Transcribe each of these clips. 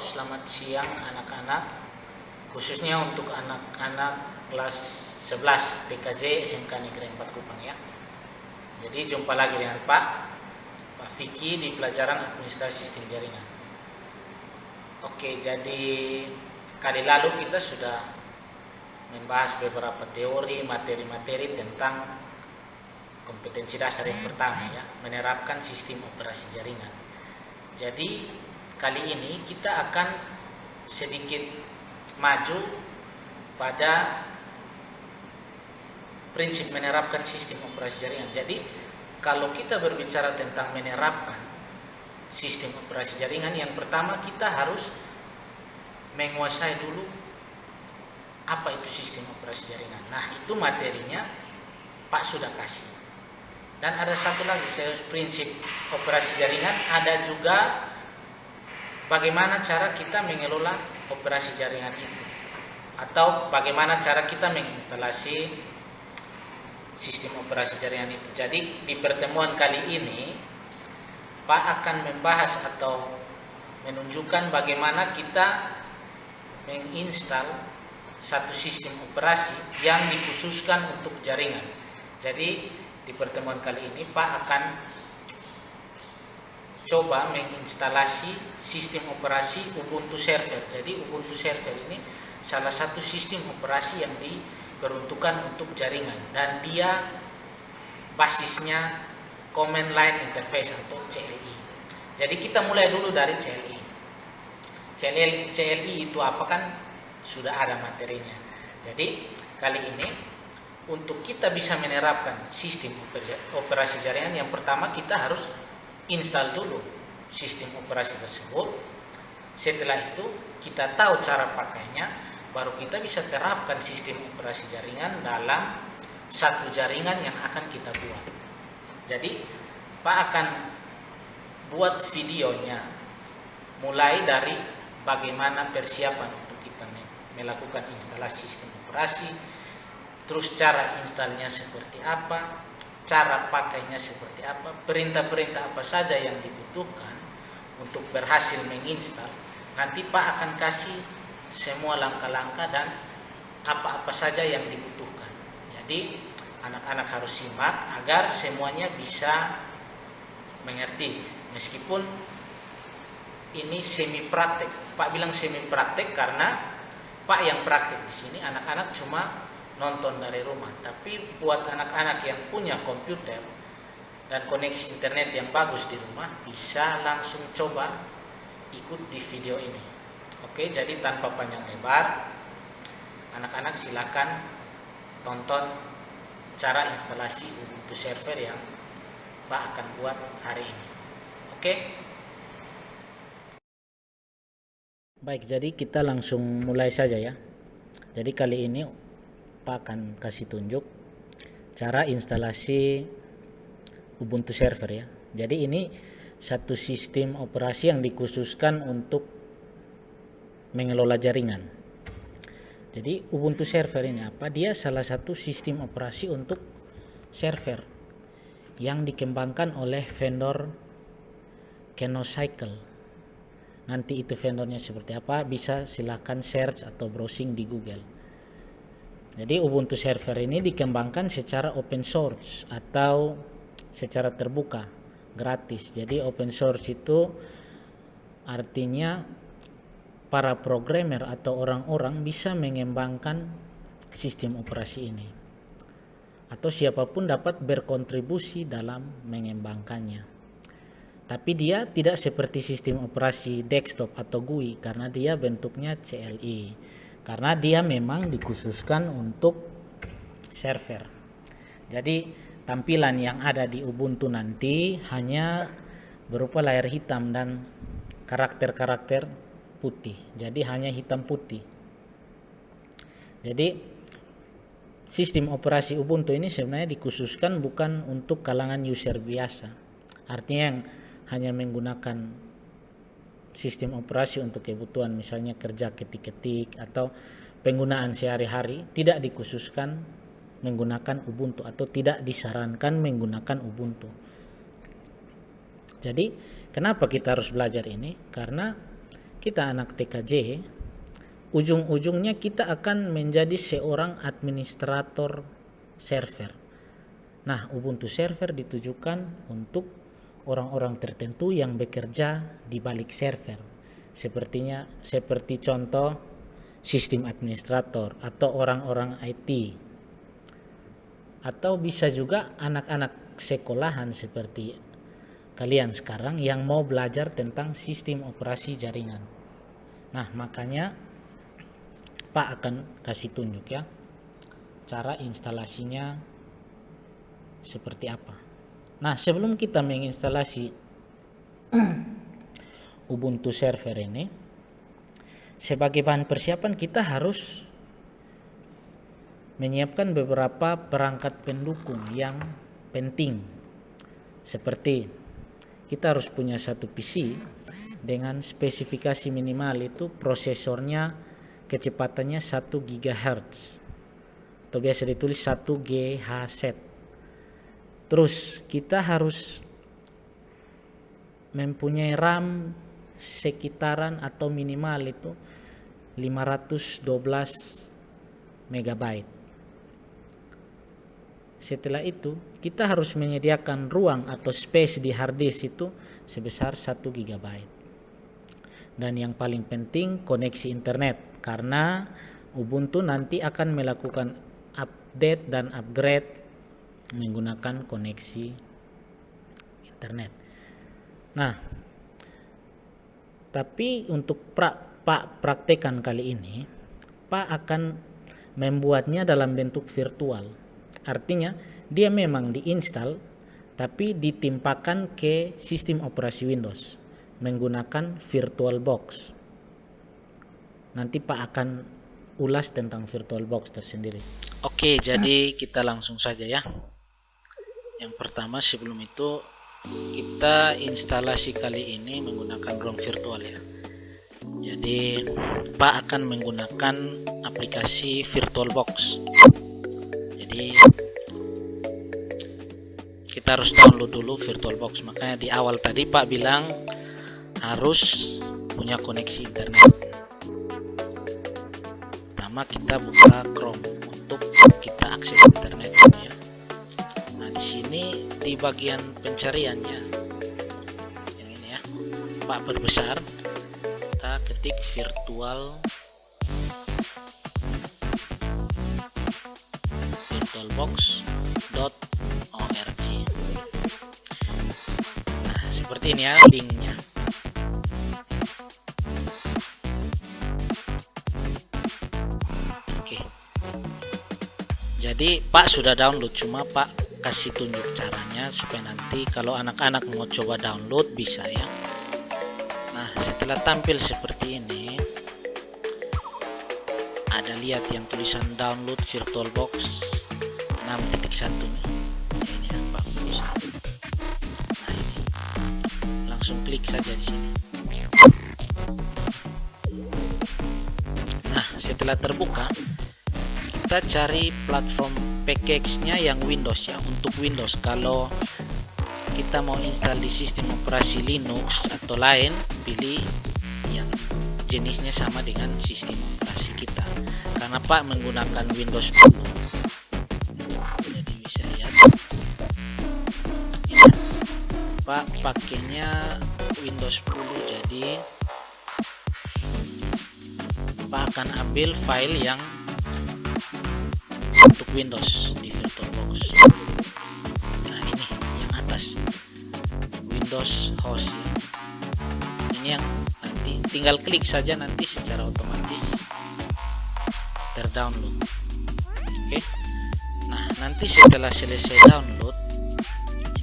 selamat siang anak-anak, khususnya untuk anak-anak kelas 11 TKJ SMK Negeri 4 Kupang ya. Jadi jumpa lagi dengan Pak Vicky di pelajaran administrasi sistem jaringan. Oke, jadi kali lalu kita sudah membahas beberapa teori, materi-materi tentang kompetensi dasar yang pertama ya, menerapkan sistem operasi jaringan. Jadi kali ini kita akan sedikit maju pada prinsip menerapkan sistem operasi jaringan. Jadi kalau kita berbicara tentang menerapkan sistem operasi jaringan, yang pertama kita harus menguasai dulu apa itu sistem operasi jaringan. Nah, itu materinya Pak sudah kasih. Dan ada satu lagi, prinsip operasi jaringan, ada juga bagaimana cara kita mengelola operasi jaringan itu, atau bagaimana cara kita menginstalasi sistem operasi jaringan itu. Jadi di pertemuan kali ini Pak akan membahas atau menunjukkan bagaimana kita menginstal satu sistem operasi yang dikhususkan untuk jaringan. Jadi di pertemuan kali ini Pak akan coba menginstalasi sistem operasi Ubuntu Server. Jadi Ubuntu Server ini salah satu sistem operasi yang diperuntukkan untuk jaringan, dan dia basisnya Command Line Interface atau CLI. Jadi kita mulai dulu dari CLI. CLI itu apa, kan sudah ada materinya. Jadi kali ini untuk kita bisa menerapkan sistem operasi jaringan, yang pertama kita harus install dulu sistem operasi tersebut. Setelah itu kita tahu cara pakainya, baru kita bisa terapkan sistem operasi jaringan dalam satu jaringan yang akan kita buat. Jadi Pak akan buat videonya mulai dari bagaimana persiapan untuk kita melakukan instalasi sistem operasi, terus cara installnya seperti apa, cara pakainya seperti apa, perintah-perintah apa saja yang dibutuhkan untuk berhasil menginstal. Nanti Pak akan kasih semua langkah-langkah dan apa-apa saja yang dibutuhkan. Jadi anak-anak harus simak agar semuanya bisa mengerti. Meskipun ini semi praktek, Pak bilang semi praktek karena Pak yang praktek di sini, anak-anak cuma nonton dari rumah. Tapi buat anak-anak yang punya komputer dan koneksi internet yang bagus di rumah, bisa langsung coba ikut di video ini. Oke, jadi tanpa panjang lebar, anak-anak silakan tonton cara instalasi Ubuntu Server yang Pak akan buat hari ini. Oke? Baik, jadi kita langsung mulai saja ya. Jadi kali ini Pak akan kasih tunjuk cara instalasi Ubuntu Server ya. Jadi ini satu sistem operasi yang dikhususkan untuk mengelola jaringan. Jadi Ubuntu Server ini apa? Dia salah satu sistem operasi untuk server yang dikembangkan oleh vendor Kenocycle. Nanti itu vendornya seperti apa, bisa silakan search atau browsing di Google. Jadi Ubuntu Server ini dikembangkan secara open source atau secara terbuka, gratis. Jadi open source itu artinya para programmer atau orang-orang bisa mengembangkan sistem operasi ini, atau siapapun dapat berkontribusi dalam mengembangkannya. Tapi dia tidak seperti sistem operasi desktop atau GUI karena dia bentuknya CLI. Karena dia memang dikhususkan untuk server. Jadi tampilan yang ada di Ubuntu nanti hanya berupa layar hitam dan karakter-karakter putih. Jadi hanya hitam putih. Jadi sistem operasi Ubuntu ini sebenarnya dikhususkan bukan untuk kalangan user biasa. Artinya yang hanya menggunakan sistem operasi untuk kebutuhan misalnya kerja ketik-ketik atau penggunaan sehari-hari, tidak dikhususkan menggunakan Ubuntu atau tidak disarankan menggunakan Ubuntu. Jadi kenapa kita harus belajar ini? Karena kita anak TKJ, ujung-ujungnya kita akan menjadi seorang administrator server. Nah, Ubuntu server ditujukan untuk orang-orang tertentu yang bekerja di balik server. Seperti contoh sistem administrator atau orang-orang IT. Atau bisa juga anak-anak sekolahan seperti kalian sekarang yang mau belajar tentang sistem operasi jaringan. Nah, makanya Pak akan kasih tunjuk ya cara instalasinya seperti apa. Nah, sebelum kita menginstalasi Ubuntu server ini, sebagai bahan persiapan kita harus menyiapkan beberapa perangkat pendukung yang penting. Seperti kita harus punya satu PC dengan spesifikasi minimal itu prosesornya kecepatannya 1 GHz atau biasa ditulis 1 GHz. Terus kita harus mempunyai RAM sekitaran atau minimal itu 512 MB. Setelah itu kita harus menyediakan ruang atau space di hard disk itu sebesar 1 GB. Dan yang paling penting koneksi internet, karena Ubuntu nanti akan melakukan update dan upgrade menggunakan koneksi internet. Nah, tapi untuk Pak praktekan kali ini, Pak akan membuatnya dalam bentuk virtual. Artinya dia memang diinstal tapi ditimpakan ke sistem operasi Windows menggunakan VirtualBox. Nanti Pak akan ulas tentang VirtualBox tersendiri. Oke, jadi kita langsung saja ya. Yang pertama sebelum itu kita instalasi kali ini menggunakan ROM virtual ya. Jadi Pak akan menggunakan aplikasi VirtualBox. Jadi kita harus download dulu VirtualBox. Makanya di awal tadi Pak bilang harus punya koneksi internet. Pertama kita buka Chrome untuk kita akses internet ya. Nah, di sini di bagian pencariannya yang ini ya, Pak perbesar, kita ketik virtualbox.org. Nah, seperti ini ya linknya. Oke, jadi Pak sudah download, cuma Pak kasih tunjuk caranya supaya nanti kalau anak-anak mau coba download bisa ya. Nah, setelah tampil seperti ini, ada lihat yang tulisan download VirtualBox 6.1 nih. Ini ya, Pak. Nah, ini. Langsung klik saja di sini. Nah, setelah terbuka, kita cari platform package-nya yang Windows ya. Untuk Windows, kalau kita mau install di sistem operasi Linux atau lain, pilih yang jenisnya sama dengan sistem operasi kita. Karena Pak menggunakan Windows 10, jadi bisa lihat ya, Pak pakainya Windows 10, jadi Pak akan ambil file yang untuk Windows di VirtualBox. Nah, ini yang atas Windows host ya. Ini yang nanti tinggal klik saja, nanti secara otomatis terdownload. Oke. Nah, nanti setelah selesai download,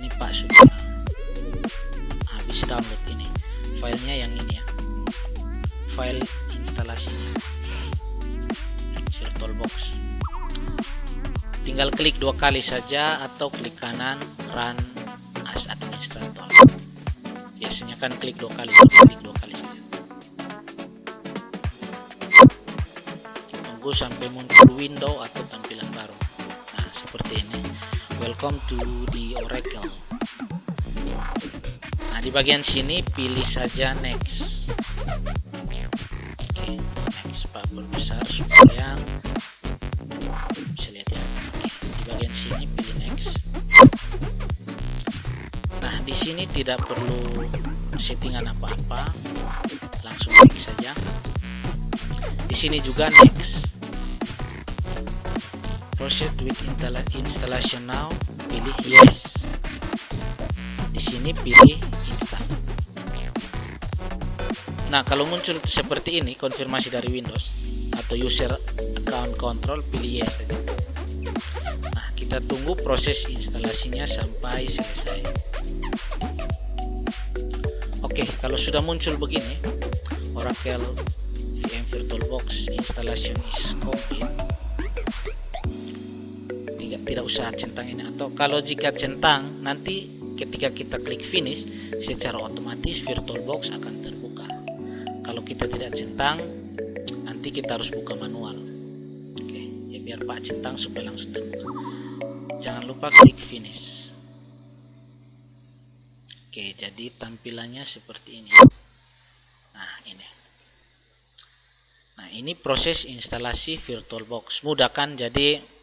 ini Pak sudah habis download ini. Filenya yang ini ya. File instalasinya VirtualBox. Tinggal klik 2 kali saja atau klik kanan run as administrator. Biasanya kan klik 2 kali, klik 2 kali saja. Tunggu sampai muncul window atau tampilan baru. Nah, seperti ini. Welcome to the Oracle. Nah, di bagian sini pilih saja next. Oke, next Pak perbesar supaya bisa lihat ya. Oke, di bagian sini pilih next. Nah, di sini tidak perlu settingan apa-apa, langsung next saja. Di sini juga next. Proceed with installation now, pilih yes. Di sini pilih install. Nah, kalau muncul seperti ini konfirmasi dari Windows atau user account control, pilih yes saja. Nah, kita tunggu proses instalasinya sampai selesai. Oke, kalau sudah muncul begini, Oracle VM VirtualBox installation is complete. Tidak usah centang ini, atau kalau jika centang, nanti ketika kita klik finish secara otomatis VirtualBox akan terbuka. Kalau kita tidak centang, nanti kita harus buka manual. Oke, ya biar Pak centang supaya langsung terbuka. Jangan lupa klik finish. Oke, jadi tampilannya seperti ini. Nah, ini. Nah, ini proses instalasi VirtualBox. Mudah kan? Jadi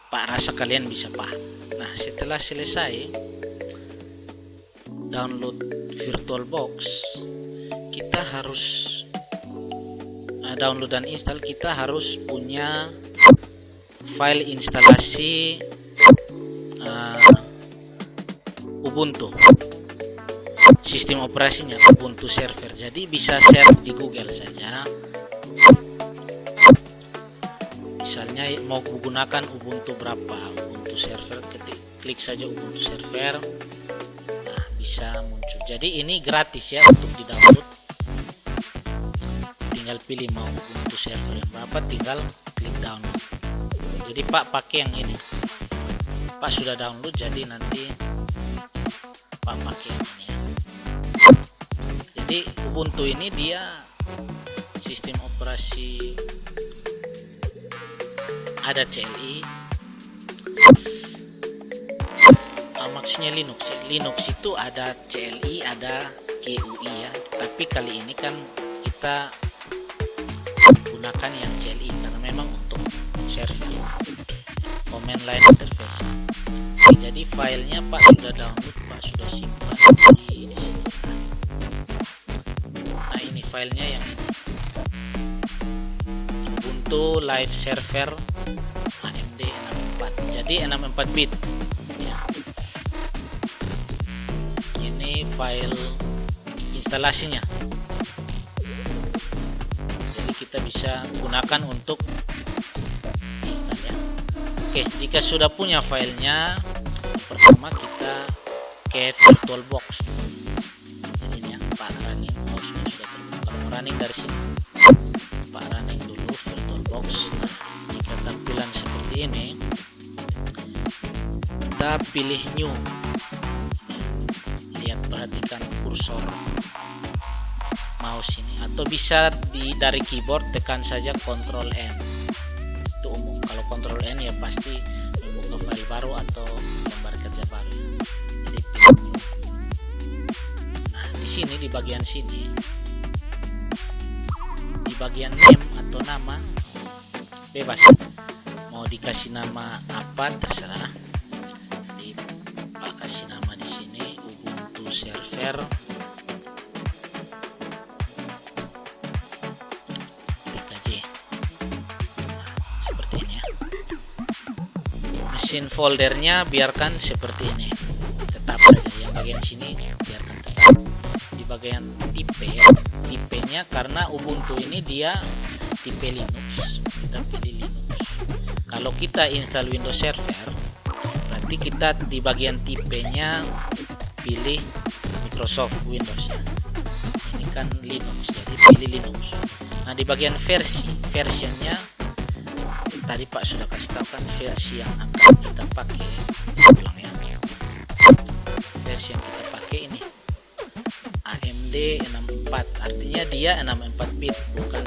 Pak rasa kalian bisa paham. Nah, setelah selesai download VirtualBox, kita harus download dan install, kita harus punya file instalasi Ubuntu, sistem operasinya Ubuntu server. Jadi bisa search di Google saja. Misalnya mau menggunakan Ubuntu berapa, Ubuntu server, klik saja Ubuntu server. Nah, bisa muncul. Jadi ini gratis ya untuk di download. Tinggal pilih mau Ubuntu server yang berapa, tinggal klik download. Jadi Pak pakai yang ini. Pak sudah download, jadi nanti Pak pakai yang ini ya. Jadi Ubuntu ini dia sistem operasi, ada CLI, maksudnya Linux. Linux itu ada CLI, ada GUI ya. Tapi kali ini kan kita gunakan yang CLI karena memang untuk server, command line interface. Jadi filenya Pak sudah download, Pak sudah simpan di sini. Nah, ini filenya yang ini. Ubuntu Live Server AMD 64, jadi 64 bit ya. Ini file instalasinya, jadi kita bisa gunakan untuk install ya. Oke, jika sudah punya filenya, pertama kita ke VirtualBox. Jadi ini ya, Pak running mouse-nya sudah terbuka. Kalau running dari sini Pak running dulu VirtualBox. Nah, jika tampilan seperti ini, kita pilih new. Lihat, perhatikan kursor mouse ini, atau bisa dari keyboard tekan saja Ctrl N. Itu umum. Kalau Ctrl N ya pasti membuka file baru atau lembar kerja baru. Jadi pilih new. Nah, di sini di bagian sini, di bagian name atau nama, bebas mau dikasih nama apa terserah. Jadi Pak kasih nama di sini Ubuntu server. Klik aja. Nah, seperti ini ya. Mesin foldernya biarkan seperti ini, tetap saja. Yang bagian sini biarkan tetap. Di bagian tipenya, karena Ubuntu ini dia tipe Linux, kita pilih Linux. Kalau kita install Windows Server, berarti kita di bagian tipenya pilih Microsoft Windows ya. Ini kan Linux, jadi pilih Linux. Nah, di bagian versionnya tadi Pak sudah kasih tahu kan versi yang akan kita pakai. Ulang ya. Versi yang kita pakai ini AMD 64, artinya dia 64 bit bukan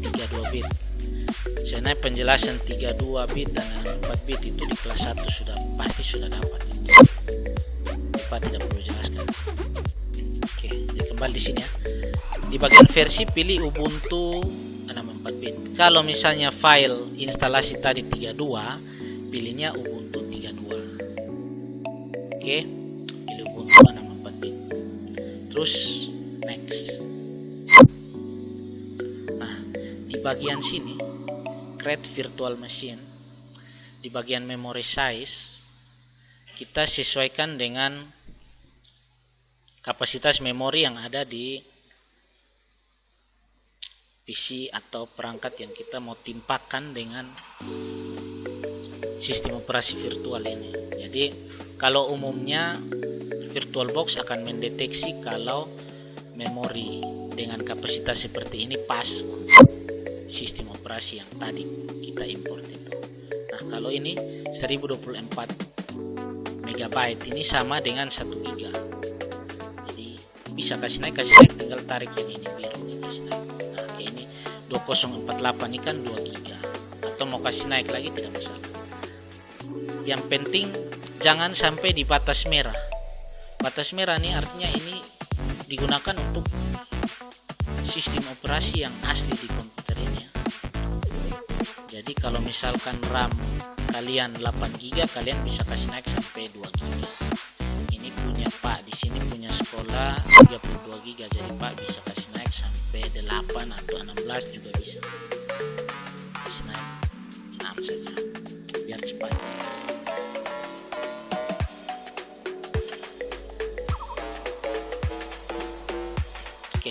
32 bit. Sebenarnya penjelasan 32 bit dan 64 bit itu di kelas 1 pasti sudah dapat. Pak tidak perlu jelaskan. Oke, jadi kembali di sini ya. Di di bagian versi pilih Ubuntu 64 bit. Kalau misalnya file instalasi tadi 32, pilihnya Ubuntu 32. Oke, pilih Ubuntu 64 bit. Terus next. Nah, di bagian sini create virtual machine, di bagian memory size kita sesuaikan dengan kapasitas memori yang ada di PC atau perangkat yang kita mau timpakan dengan sistem operasi virtual ini. Jadi kalau umumnya VirtualBox akan mendeteksi kalau memori dengan kapasitas seperti ini pas untuk sistem operasi yang tadi kita import itu. Nah, kalau ini 1024 MB ini sama dengan 1 GB. Jadi bisa kasih naik tinggal tarik yang ini biru ini kasih naik. Nah, kayak ini 2048 ini kan 2 GB. Atau mau kasih naik lagi tidak masalah. Yang penting jangan sampai di batas merah. Batas merah ini artinya ini digunakan untuk sistem operasi yang asli di komputer ini. Jadi kalau misalkan RAM kalian 8 GB, kalian bisa kasih naik sampai 2 GB. Ini punya Pak, di sini punya sekolah 32 GB, jadi Pak bisa kasih naik sampai 8 atau 16 juga bisa. Kasih naik 6 saja, biar cepat. Oke,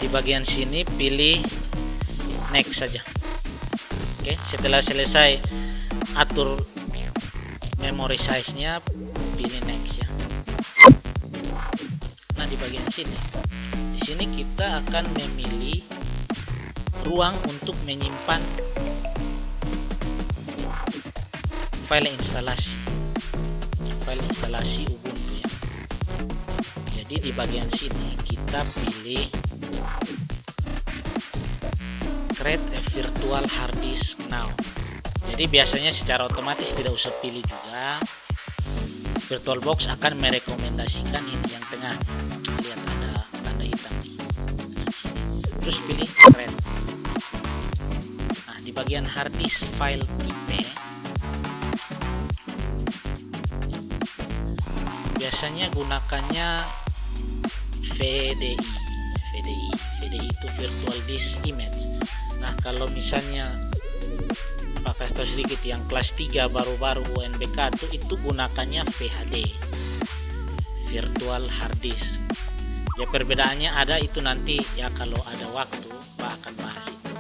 di bagian sini pilih next saja. Oke, setelah selesai atur memory size nya, pilih next ya. Nah, di bagian sini kita akan memilih ruang untuk menyimpan file instalasi Ubuntu ya. Jadi di bagian sini kita pilih create a virtual hard disk now. Jadi biasanya secara otomatis tidak usah pilih juga. VirtualBox akan merekomendasikan ini yang tengah. Lihat ada tanda hitam nih. Terus pilih create. Nah, di bagian hard disk file type biasanya gunakannya VDI itu virtual disk image. Nah, kalau misalnya Pak kasih tahu sedikit yang kelas 3 baru-baru UNBK itu gunakannya VHD, virtual hard disk. Ya, perbedaannya ada itu nanti ya, kalau ada waktu Pak akan bahas itu.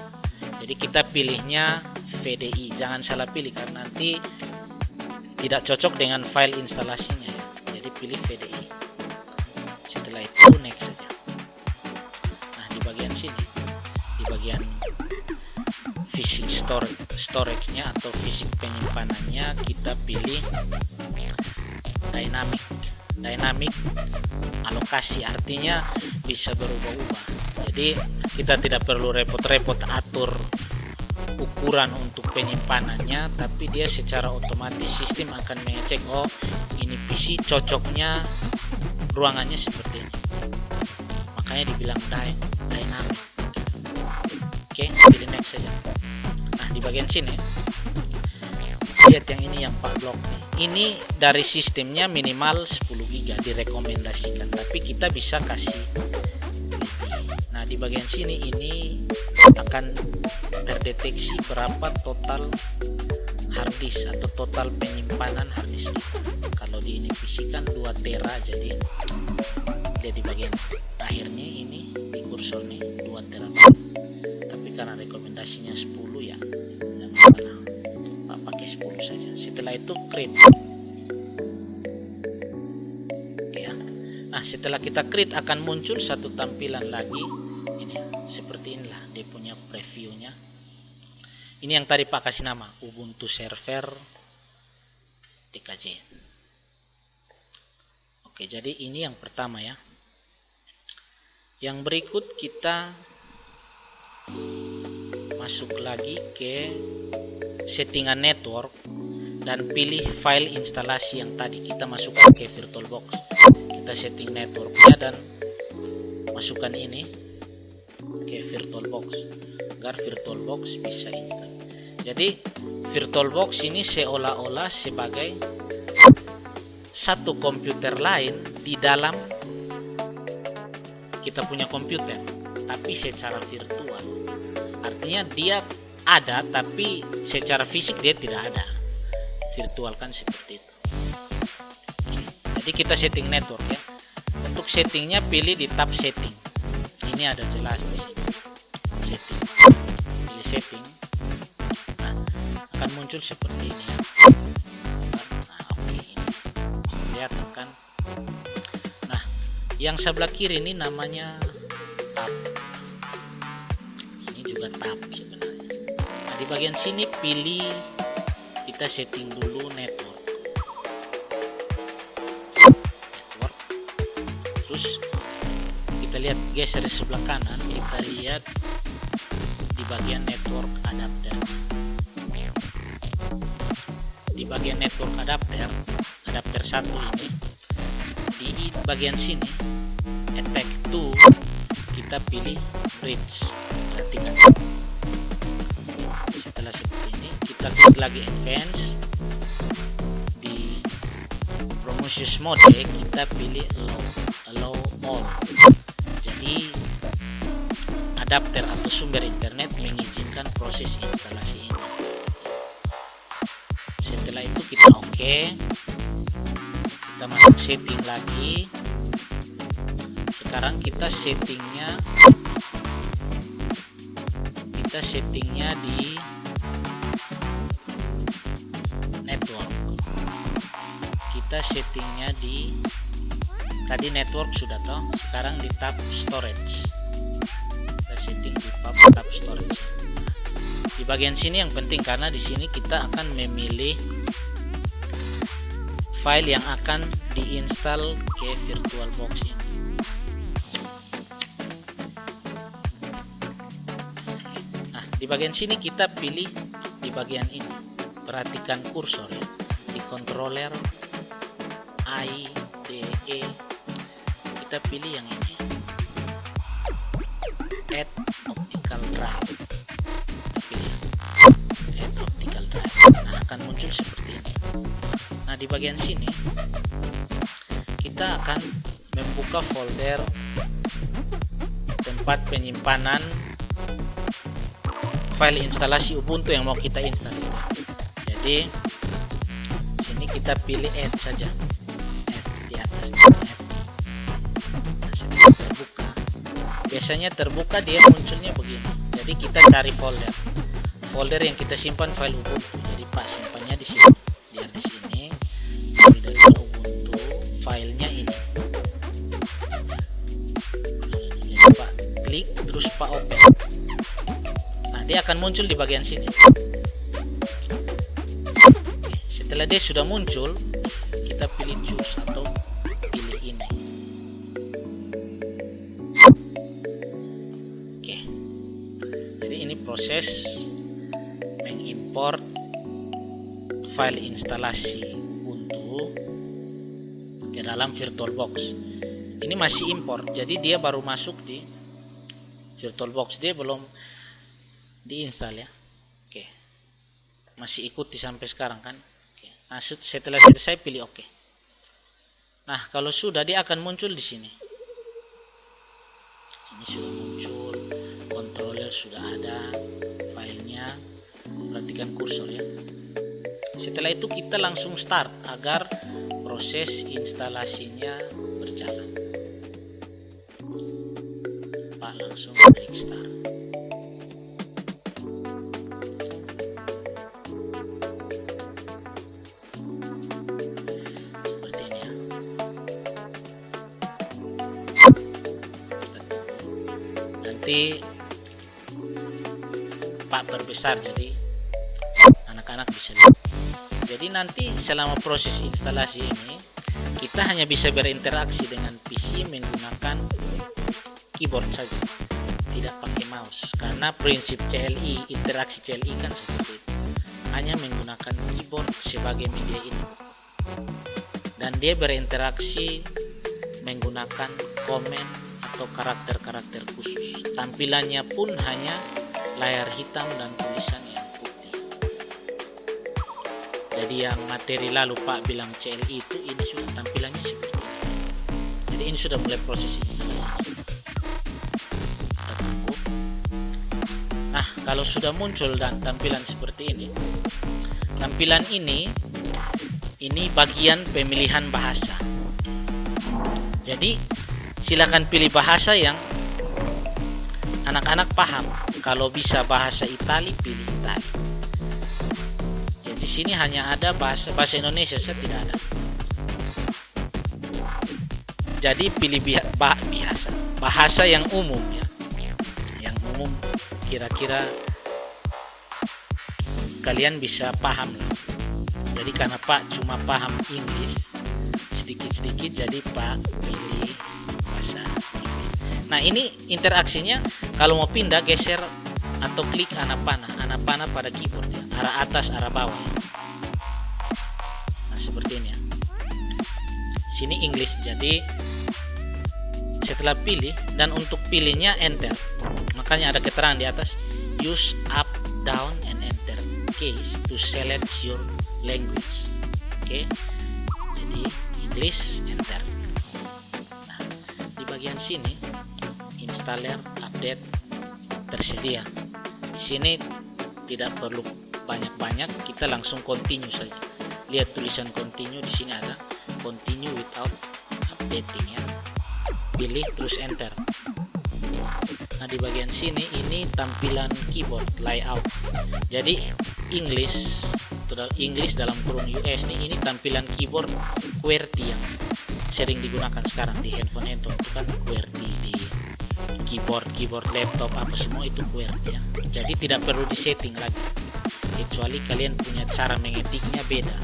Jadi kita pilihnya VDI, jangan salah pilih karena nanti tidak cocok dengan file instalasinya ya. Jadi pilih VDI. Setelah itu next saja. Nah, di bagian sini, di bagian fisik storage-nya atau fisik penyimpanannya kita pilih dynamic alokasi, artinya bisa berubah-ubah. Jadi kita tidak perlu repot-repot atur ukuran untuk penyimpanannya, tapi dia secara otomatis sistem akan mengecek, oh ini PC cocoknya ruangannya seperti ini, makanya dibilang dynamic. Oke, pilih next saja. Nah, di bagian sini lihat yang ini, yang 4 blok ini dari sistemnya minimal 10 GB direkomendasikan, tapi kita bisa kasih lebih. Nah, di bagian sini ini akan terdeteksi berapa total hard disk atau total penyimpanan hard disk kita. Kalau di ini PC kan 2 tera, jadi dia di bagian akhirnya ini di kursor nih 2 tera. Tapi karena rekomendasinya 10 ya, tidak masalah, Pak pakai 10 saja. Setelah itu create ya. Nah, setelah kita create akan muncul satu tampilan lagi ini, seperti inilah dia punya previewnya. Ini yang tadi Pak kasih nama Ubuntu Server TKJ. Oke, jadi ini yang pertama ya. Yang berikut kita masuk lagi ke settingan network dan pilih file instalasi yang tadi kita masukkan ke VirtualBox. Kita setting networknya dan masukkan ini ke VirtualBox agar VirtualBox bisa install. Jadi VirtualBox ini seolah-olah sebagai satu komputer lain di dalam kita punya komputer, tapi secara virtual. Artinya dia ada tapi secara fisik dia tidak ada. Virtual kan seperti itu. Jadi kita setting network ya. Untuk settingnya pilih di tab setting. Ini ada jelas di sini. Setting. Pilih setting. Nah, akan muncul seperti ini ya. Nah, oke ini. Lihat kan. Nah, yang sebelah kiri ini namanya tab. Ini juga tab sebenarnya. Nah, di bagian sini pilih, kita setting dulu network. Terus kita lihat geser di sebelah kanan, kita lihat di bagian network adapter. Di bagian network adapter 1 ini, di bagian sini attack 2 kita pilih bridge. Perhatikan. Setelah seperti ini kita klik lagi advance. Di Prometheus mode kita pilih allow all. Jadi adapter atau sumber internet mengizinkan proses instalasi ini. Setelah itu kita oke. Kita masuk setting lagi. Sekarang kita settingnya di network. Kita settingnya di tadi network sudah toh, sekarang di tab storage. Kita setting di tab storage. Di bagian sini yang penting karena di sini kita akan memilih file yang akan diinstal ke VirtualBox ini. Nah, di bagian sini kita pilih di bagian ini. Perhatikan kursor ya. Di controller IDE kita pilih yang ini. Add optical drive. Kita pilih add optical drive. Nah, akan muncul seperti ini. Nah, di bagian sini kita akan membuka folder tempat penyimpanan file instalasi Ubuntu yang mau kita install. Jadi sini kita pilih add saja. Add di atas add. Nah, terbuka. Biasanya terbuka dia munculnya begini. Jadi kita cari folder yang kita simpan file Ubuntu. Jadi Pak simpannya di sini. Biar di sini folder Ubuntu filenya ini. Jadi Pak klik terus Pak open. Nah, dia akan muncul di bagian sini. Setelah dia sudah muncul, kita pilih choose atau pilih ini. Oke. Jadi ini proses mengimport file instalasi Ubuntu ke dalam VirtualBox. Ini masih import, jadi dia baru masuk di VirtualBox, dia belum diinstal ya. Oke. Masih ikuti sampai sekarang kan? Oke. Nah, setelah selesai pilih oke. Nah, kalau sudah dia akan muncul di sini. Ini sudah muncul, controller sudah ada, filenya. Perhatikan kursor ya. Setelah itu kita langsung start agar proses instalasinya berjalan. Pak langsung klik start. Seperti ini ya. Nanti Pak perbesar jadi anak-anak bisa lihat. Jadi nanti selama proses instalasi ini kita hanya bisa berinteraksi dengan PC menggunakan keyboard saja, tidak pakai mouse, karena prinsip CLI, interaksi CLI kan seperti itu, hanya menggunakan keyboard sebagai media input, dan dia berinteraksi menggunakan komen atau atau karakter-karakter khusus. Tampilannya pun hanya layar hitam dan tulisan yang putih. Jadi yang materi lalu Pak bilang CLI itu, ini sudah tampilannya seperti itu. Jadi ini sudah mulai proses instalasi. Kita tunggu. Nah, kalau sudah muncul dan tampilan seperti ini, tampilan ini bagian pemilihan bahasa. Jadi silakan pilih bahasa yang anak-anak paham. Kalau bisa bahasa Itali, pilih Itali. Jadi sini hanya ada bahasa Indonesia, saya tidak ada. Jadi pilih bahasa yang umum ya. Yang umum kira-kira kalian bisa paham lah. Jadi karena Pak cuma paham Inggris sedikit-sedikit, jadi Pak pilih bahasa Inggris. Nah, ini interaksinya kalau mau pindah, geser atau klik anak panah pada keyboard ya. Arah atas, arah bawah ya. Nah, seperti ini ya. Sini Inggris, jadi setelah pilih, dan untuk pilihnya enter. Makanya ada keterangan di atas, use up, down, and enter keys to select your language. Oke. Jadi English, enter. Nah, di bagian sini installer update tersedia. Di sini tidak perlu banyak-banyak, kita langsung continue saja. Lihat tulisan continue, di sini ada continue without updating ya. Pilih terus enter. Nah, di bagian sini ini tampilan keyboard layout. Jadi English dalam kurung US nih, ini tampilan keyboard QWERTY yang sering digunakan sekarang di handphone itu kan QWERTY, di keyboard laptop apa semua itu QWERTY ya. Jadi tidak perlu disetting lagi, kecuali kalian punya cara mengetiknya beda.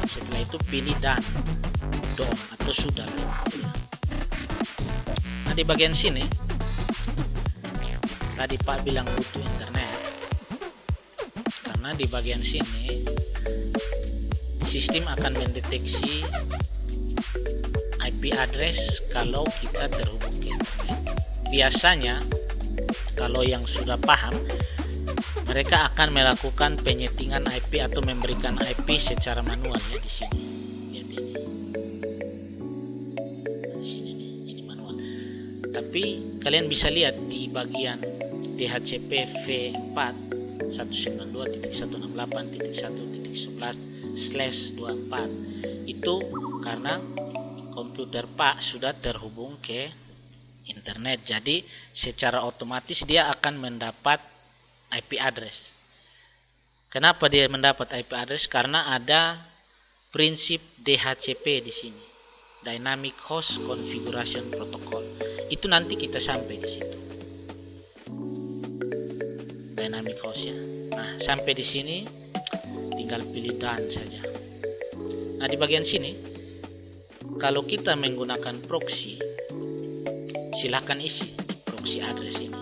Setelah itu pilih done atau sudah. Nah, di bagian sini tadi Pak bilang butuh internet, karena di bagian sini sistem akan mendeteksi IP address kalau kita terhubung ke internet. Biasanya kalau yang sudah paham, mereka akan melakukan penyetingan IP atau memberikan IP secara manual ya. Di sini lihat ini. Di sini nih, ini manual. Tapi kalian bisa lihat di bagian DHCP V4 192.168.1.11/24 itu karena komputer Pak sudah terhubung ke internet, jadi secara otomatis dia akan mendapat IP address. Kenapa dia mendapat IP address? Karena ada prinsip DHCP di sini, Dynamic Host Configuration Protocol. Itu nanti kita sampai di situ. Dynamic host ya. Nah, sampai di sini tinggal pilih done saja. Nah, di bagian sini kalau kita menggunakan proxy, silahkan isi proxy address ini.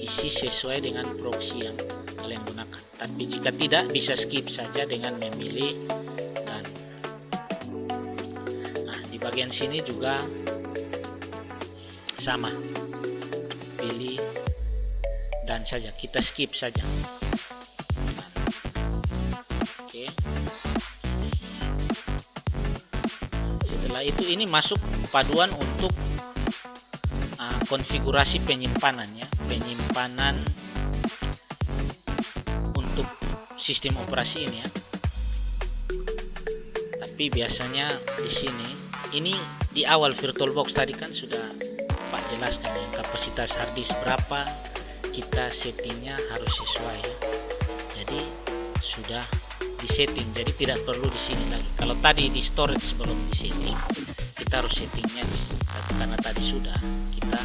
Isi sesuai dengan proxy yang kalian gunakan. Tapi jika tidak, bisa skip saja dengan memilih done. Nah, di bagian sini juga sama. Pilih dan saja, kita skip saja. Oke. Setelah itu ini masuk paduan untuk konfigurasi penyimpanannya, penyimpanan untuk sistem operasi ini ya. Tapi biasanya di sini, ini di awal VirtualBox tadi kan sudah Pak jelaskan ya, kapasitas harddisk berapa, kita settingnya harus sesuai ya. Jadi sudah disetting, jadi tidak perlu di sini lagi. Kalau tadi di storage belum disetting, kita harus settingnya di sini. Tapi karena tadi sudah, kita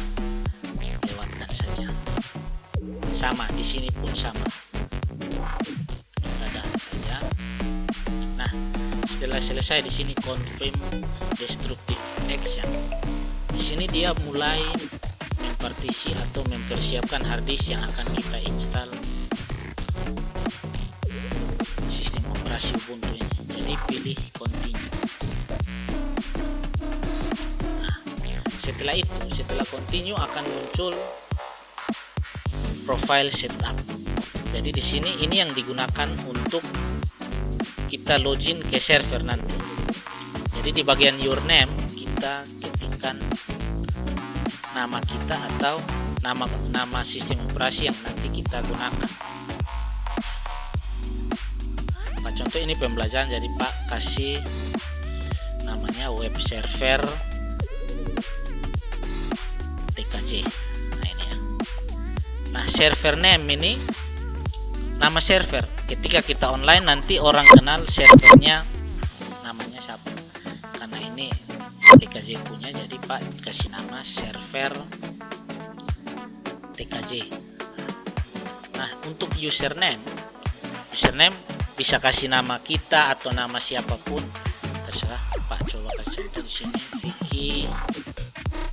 lewatkan saja. Sama di sini pun sama. Kita done saja. Nah, setelah selesai di sini confirm destructive action. Di sini dia mulai mempartisi atau mempersiapkan harddisk yang akan kita install sistem operasi Ubuntu ini. Jadi pilih continue. Nah, setelah itu, setelah continue akan muncul profile setup. Jadi di sini ini yang digunakan untuk kita login ke server nanti. Jadi di bagian your name kita ketikkan nama kita atau nama sistem operasi yang nanti kita gunakan. Pak contoh ini pembelajaran, jadi Pak kasih namanya web server TKJ. Nah ini ya. Nah server name ini nama server. Ketika kita online nanti orang kenal servernya namanya siapa. Karena ini TKJ punya, jadi Pak kasih nama server TKJ. Nah untuk username bisa kasih nama kita atau nama siapapun, terserah Pak. Coba kasih contoh di sini Vicky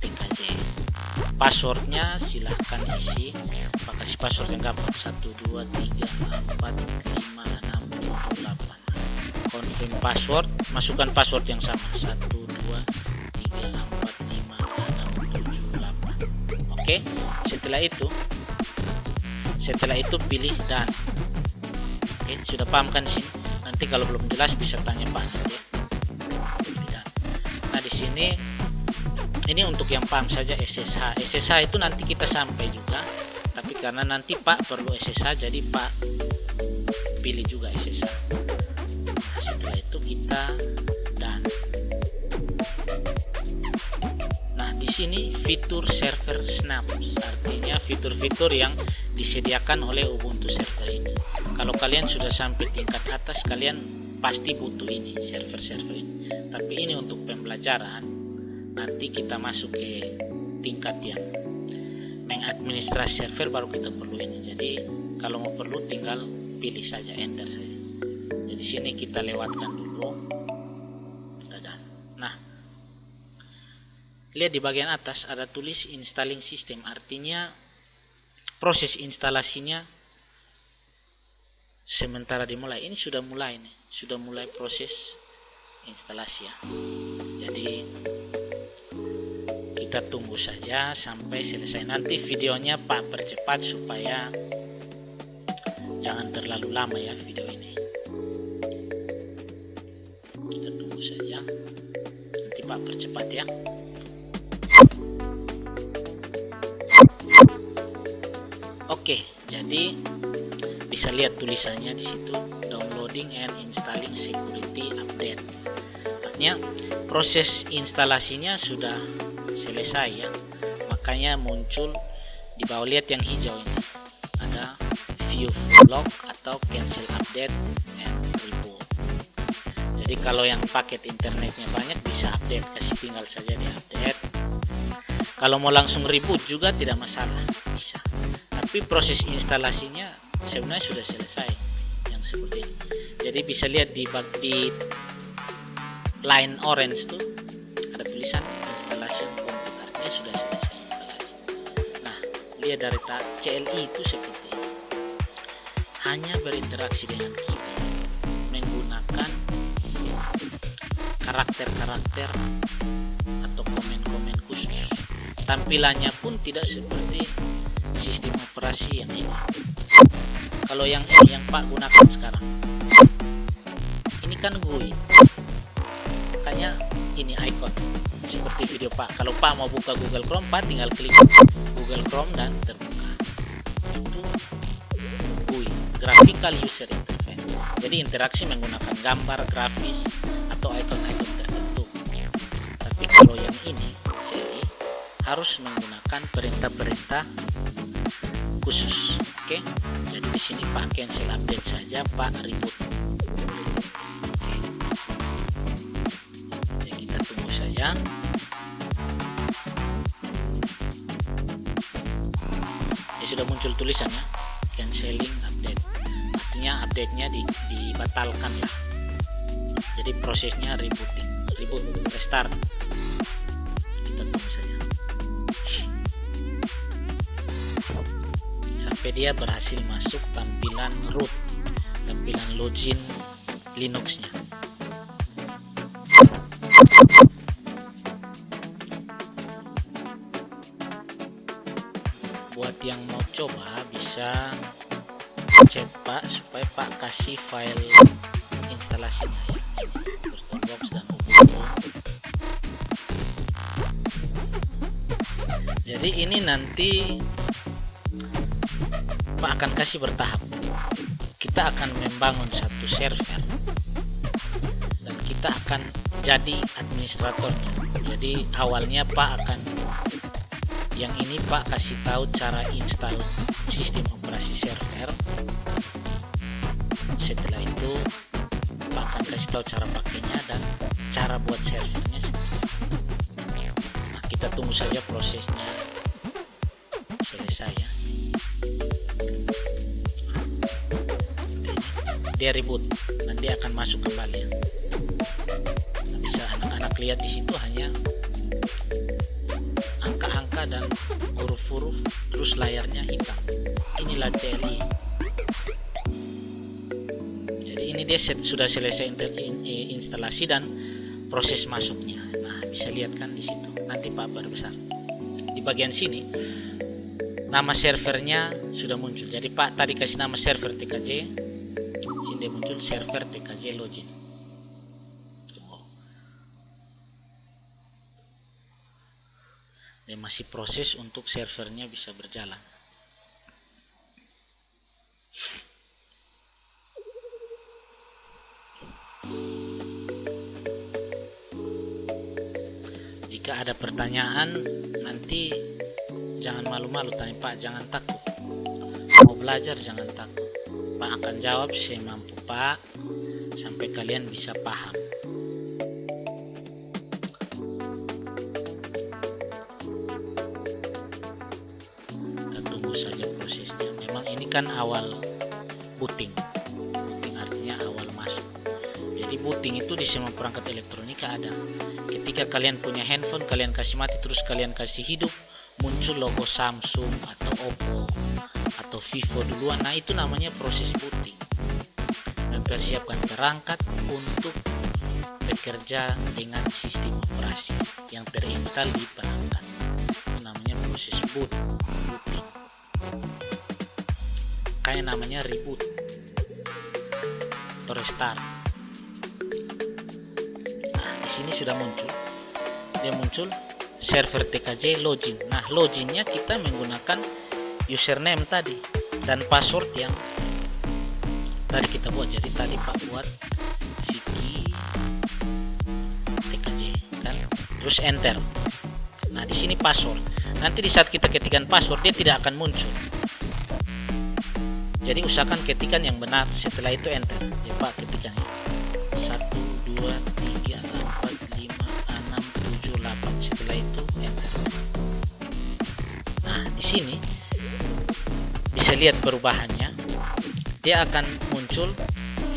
TKJ. Passwordnya silahkan isi. Pak kasih password yang gampang 123456778. Confirm password, masukkan password yang sama 123456778. Oke, setelah itu pilih dan. Oke, sudah paham kan di sini? Nanti kalau belum jelas bisa tanya Pak nanti ya. Pilih dan. Nah di sini ini untuk yang paham saja SSH. SSH itu nanti kita sampai juga, tapi karena nanti Pak perlu SSH, jadi Pak pilih juga SSH. Nah, setelah itu kita dan. Nah di sini fitur server snaps, artinya fitur-fitur yang disediakan oleh Ubuntu server ini. Kalau kalian sudah sampai tingkat atas, kalian pasti butuh ini server-server ini. Tapi ini untuk pembelajaran. Nanti kita masuk ke tingkat yang mengadministrasi server baru kita perlu ini. Jadi kalau mau perlu tinggal pilih saja enter saja. Jadi sini kita lewatkan dulu. Nah, lihat di bagian atas ada tulis installing system, artinya proses instalasinya sementara dimulai. Ini sudah mulai nih, sudah mulai proses instalasi ya. Jadi kita tunggu saja sampai selesai. Nanti videonya Pak percepat supaya jangan terlalu lama ya video ini. Kita tunggu saja, nanti Pak percepat ya. Oke, jadi bisa lihat tulisannya di situ, downloading and installing security update. Artinya proses instalasinya sudah selesai ya, makanya muncul di bawah, lihat yang hijau ini ada view log atau cancel update and reboot. Jadi kalau yang paket internetnya banyak bisa update, kasih tinggal saja di update. Kalau mau langsung reboot juga tidak masalah, bisa. Tapi proses instalasinya sebenarnya sudah selesai yang seperti ini. Jadi bisa lihat di line orange tuh ada tulisan installation komputernya sudah selesai instalasi. Nah, lihat dari CLI itu seperti ini. Hanya berinteraksi dengan keyboard menggunakan karakter-karakter atau komen-komen khusus. Tampilannya pun tidak seperti sistem operasi yang ini. Kalau yang Pak gunakan sekarang ini kan GUI, makanya ini icon seperti video Pak. Kalau Pak mau buka Google Chrome, Pak tinggal klik Google Chrome dan terbuka. Itu GUI, graphical user interface. Jadi interaksi menggunakan gambar, grafis atau icon-icon tertentu. Tapi kalau yang ini jadi harus menggunakan perintah-perintah khusus. Oke, jadi di sini Pak cancel update saja, Pak reboot. Oke. Jadi kita tunggu saja. Ya sudah muncul tulisannya canceling update. Artinya update-nya dibatalkan lah. Jadi prosesnya reboot, restart. Kita tunggu saja sampai dia berhasil masuk tampilan root, tampilan login Linux-nya. buat yang mau coba bisa chat Pak supaya Pak kasih file instalasinya ya, VirtualBox dan Ubuntu. Jadi ini nanti Pak akan kasih bertahap. Kita akan membangun satu server dan kita akan jadi administratornya. Jadi awalnya Pak akan yang ini Pak kasih tahu cara install sistem operasi server. Setelah itu Pak akan kasih tahu cara pakainya dan cara buat servernya. Nah, kita tunggu saja prosesnya selesai ya. Dia reboot dan dia akan masuk kembali ya. Nah, bisa anak-anak lihat di situ hanya angka-angka dan huruf-huruf, terus layarnya hitam. Inilah CLI. Jadi ini dia sudah selesai instalasi dan proses masuknya. Nah, bisa lihat kan di situ. Nanti Pak perbesar. Di bagian sini nama servernya sudah muncul. Jadi Pak tadi kasih nama server TKJ, sini dia muncul server TKJ login. Dan masih proses untuk servernya bisa berjalan. Jika ada pertanyaan nanti jangan malu-malu tanya Pak, jangan takut. Mau belajar jangan takut. Pak akan jawab semampu Pak sampai kalian bisa paham. Kita tunggu saja prosesnya. Memang ini kan awal booting. Booting artinya awal masuk. Jadi booting itu di semua perangkat elektronika ada. Ketika kalian punya handphone, kalian kasih mati terus kalian kasih hidup, muncul logo Samsung atau Oppo atau Vivo duluan. Nah, itu namanya proses booting. Mempersiapkan perangkat untuk bekerja dengan sistem operasi yang terinstal di perangkat. Itu namanya proses booting. Kayak namanya reboot atau restart. Nah, di sini sudah muncul. Dia muncul server TKJ login. Nah, loginnya kita menggunakan username tadi dan password yang tadi kita buat. Jadi tadi Pak buat Vicky TKJ kan, terus enter. Nah, di sini password. Nanti di saat kita ketikkan password dia tidak akan muncul. Jadi usahakan ketikan yang benar. Setelah itu enter. Ya Pak ketikan 1 2 3 4 5 6 7 8. Setelah itu enter. Nah, di sini bisa lihat perubahannya. Dia akan muncul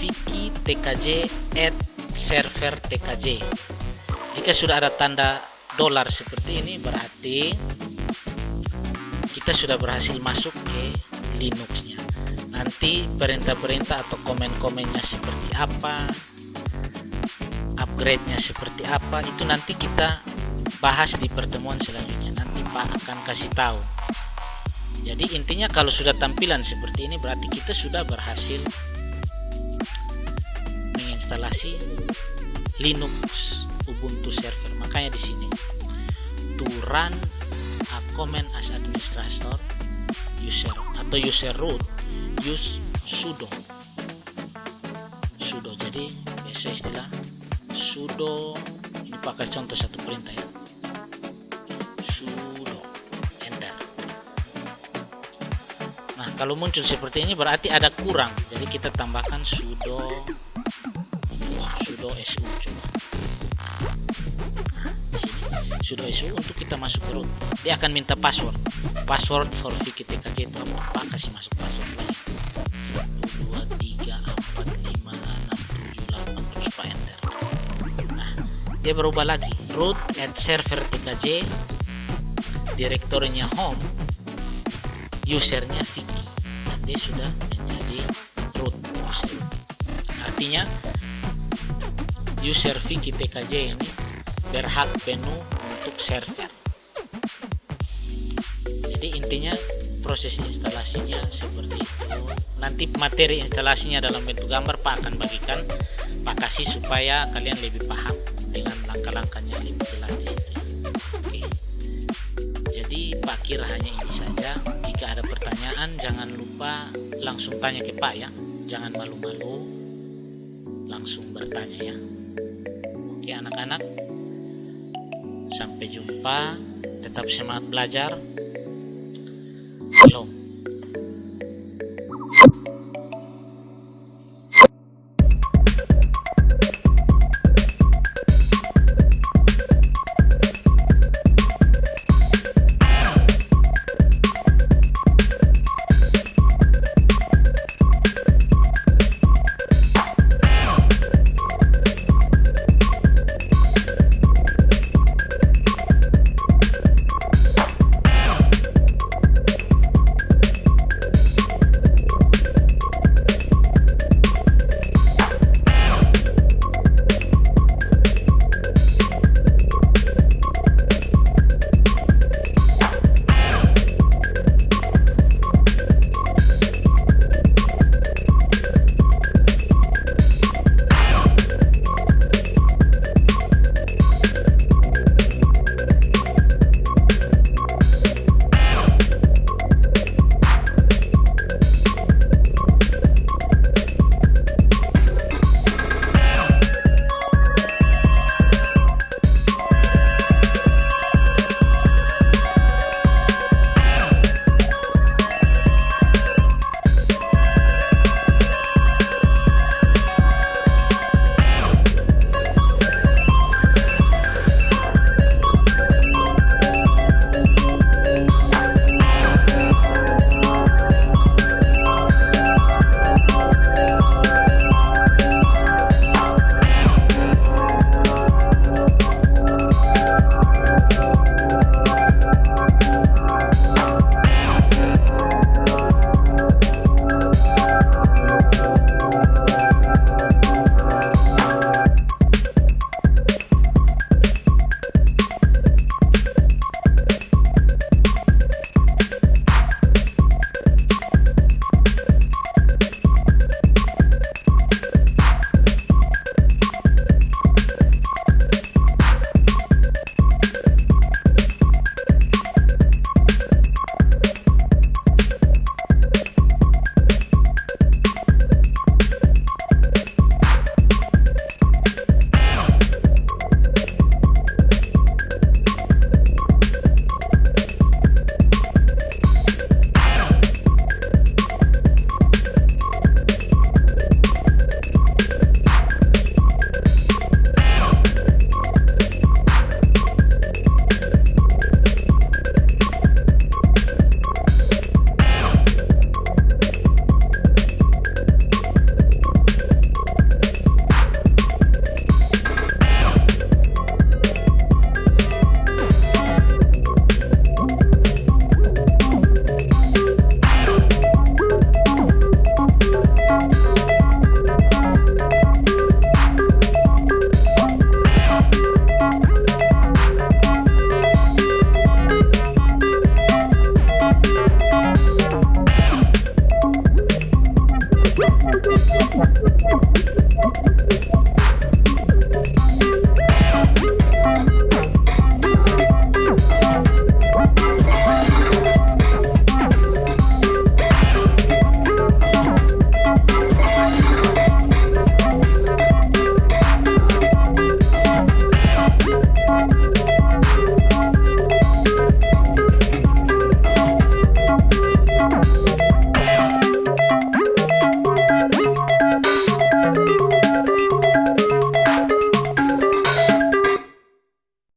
Vicky TKJ at server TKJ. Jika sudah ada tanda dolar seperti ini berarti kita sudah berhasil masuk ke Linuxnya. Nanti perintah-perintah atau komen-komennya seperti apa, upgrade-nya seperti apa, itu nanti kita bahas di pertemuan selanjutnya. Nanti Pak akan kasih tahu. Jadi intinya kalau sudah tampilan seperti ini berarti kita sudah berhasil menginstalasi Linux Ubuntu server. Makanya di sini to run a command as administrator user atau user root use sudo. Jadi biasa istilah sudo. Ini pakai contoh satu perintah ya. Sudo enter. Nah, kalau muncul seperti ini berarti ada kurang. Jadi kita tambahkan sudo su coba. Nah, sudo su untuk kita masuk ke root. Dia akan minta password for Vicky TKJ itu apa? Pak kasih masuk password lagi. 1 2 3 4 5 6 7 8 terus Pak enter. Nah, dia berubah lagi. Root at server TKJ, direktorinya home, usernya Vicky. Dan dia sudah menjadi root user. Artinya user Vicky TKJ ini berhak penuh untuk server. Jadi intinya proses instalasinya seperti itu. Nanti materi instalasinya dalam bentuk gambar Pak akan bagikan, Pak kasih supaya kalian lebih paham dengan langkah-langkahnya lebih jelas di situ. Oke. Jadi Pak kira hanya ini saja. Jika ada pertanyaan jangan lupa langsung tanya ke Pak ya. Jangan malu-malu, langsung bertanya ya. Oke anak-anak, sampai jumpa. Tetap semangat belajar. Shalom.